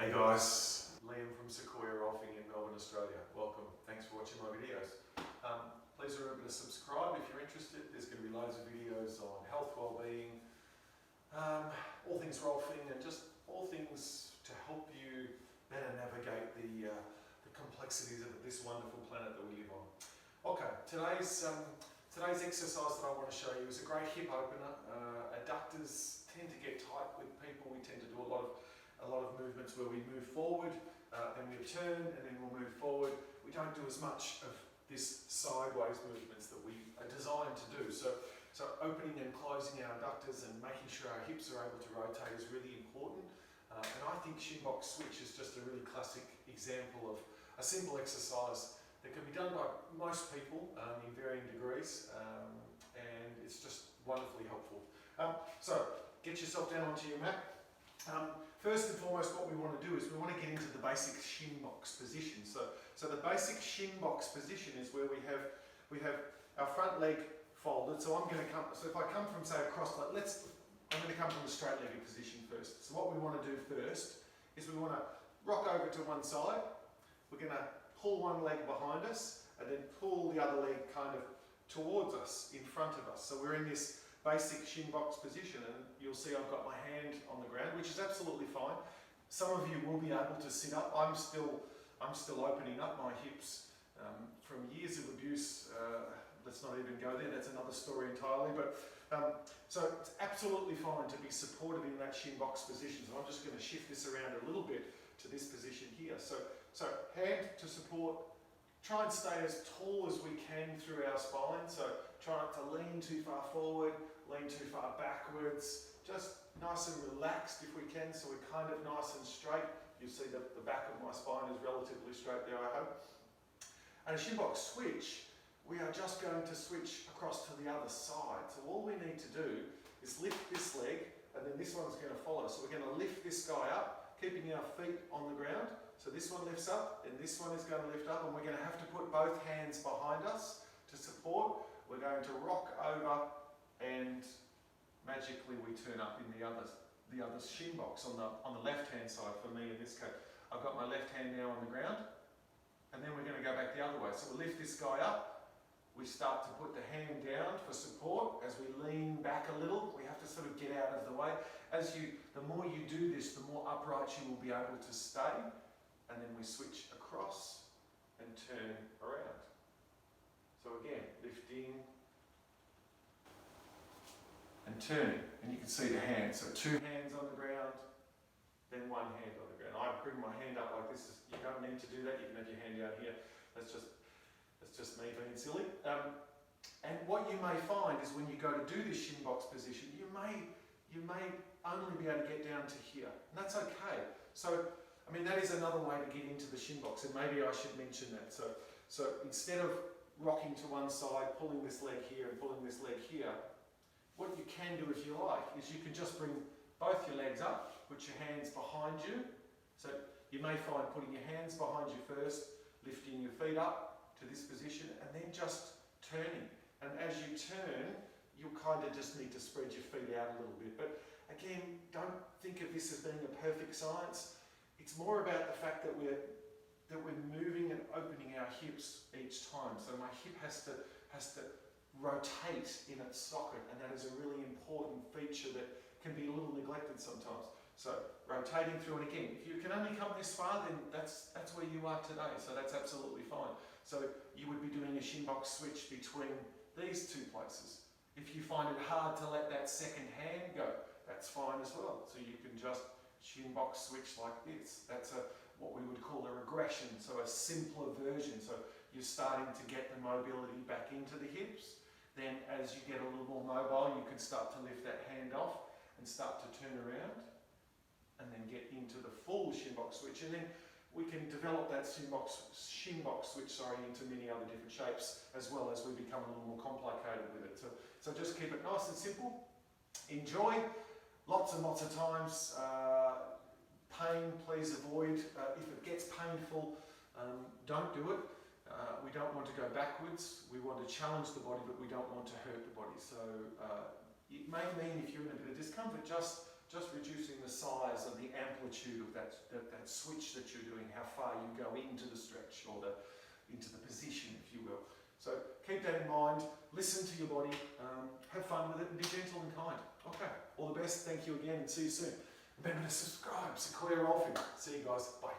Hey guys, Liam from Sequoia Rolfing in Melbourne, Australia. Welcome. Thanks for watching my videos. Please remember to subscribe if you're interested. There's going to be loads of videos on health, well-being, all things Rolfing, and just all things to help you better navigate the complexities of this wonderful planet that we live on. Okay, today's exercise that I want to show you is a great hip opener. Adductors tend to get tight with people. We tend to do a lot of movements where we move forward, then we turn, and then we'll move forward. We don't do as much of this sideways movements that we are designed to do. So opening and closing our adductors and making sure our hips are able to rotate is really important. And I think Shinbox switch is just a really classic example of a simple exercise that can be done by most people in varying degrees, and it's just wonderfully helpful. So get yourself down onto your mat. First and foremost, what we want to do is we want to get into the basic Shinbox position. So the basic Shinbox position is where we have our front leg folded. So I'm going to come. So if I come from, say, a cross leg, I'm going to come from a straight-legged position first. So what we want to do first is we want to rock over to one side. We're going to pull one leg behind us and then pull the other leg kind of towards us, in front of us. So we're in this basic Shinbox position, and you'll see I've got my hand on the ground, which is absolutely fine. Some of you will be able to sit up. I'm still opening up my hips from years of abuse. Let's not even go there. That's another story entirely. But so it's absolutely fine to be supported in that Shinbox position. So I'm just going to shift this around a little bit to this position here. So hand to support. Try and stay as tall as we can through our spine. So try not to lean too far forward, lean too far backwards. Just nice and relaxed if we can, so we're kind of nice and straight. You'll see that the back of my spine is relatively straight there, I hope. And a Shinbox switch, we are just going to switch across to the other side. So all we need to do is lift this leg, and then this one's going to follow. So we're going to lift this guy up, keeping our feet on the ground. So this one lifts up, and this one is going to lift up, and we're going to have to put both hands behind us to support. We're going to rock over, and magically we turn up in the other Shinbox on the left-hand side for me in this case. I've got my left hand now on the ground, and then we're going to go back the other way. So we lift this guy up. We start to put the hand down for support. As we lean back a little, we have to sort of get out of the way. The more you do this, the more upright you will be able to stay. And then we switch across and turn around. So again, lifting and turning. And you can see the hands. So two hands on the ground, then one hand on the ground. I bring my hand up like this. You don't need to do that. You can have your hand down here. That's just me being silly. And what you may find is when you go to do this Shinbox position, you may only be able to get down to here. And that's okay. So I mean, that is another way to get into the Shinbox, and maybe I should mention that. So instead of rocking to one side, pulling this leg here and pulling this leg here, what you can do if you like is you can just bring both your legs up, put your hands behind you. So you may find putting your hands behind you first, lifting your feet up to this position, and then just turning. And as you turn, you'll kind of just need to spread your feet out a little bit. But again, don't think of this as being a perfect science. It's more about the fact that we're moving and opening our hips each time. So my hip has to rotate in its socket, and that is a really important feature that can be a little neglected sometimes. So rotating through, and again, if you can only come this far, then that's where you are today. So that's absolutely fine. So you would be doing a Shinbox switch between these two places. If you find it hard to let that second hand go, that's fine as well. So you can just Shinbox switch like this. That's what we would call a regression, so a simpler version. So you're starting to get the mobility back into the hips. Then as you get a little more mobile, you can start to lift that hand off and start to turn around and then get into the full Shinbox switch. And then we can develop that Shinbox switch into many other different shapes as well as we become a little more complicated with it. So just keep it nice and simple. Enjoy. Lots and lots of times, pain, please avoid. If it gets painful, don't do it. We don't want to go backwards. We want to challenge the body, but we don't want to hurt the body. So it may mean if you're in a bit of discomfort, just just reducing the size and the amplitude of that switch that you're doing, how far you go into the stretch or into the position, if you will. So keep that in mind, listen to your body, have fun with it and be gentle and kind. Okay, all the best, thank you again and see you soon. Remember to subscribe, Sequoia Rolfing. See you guys, bye.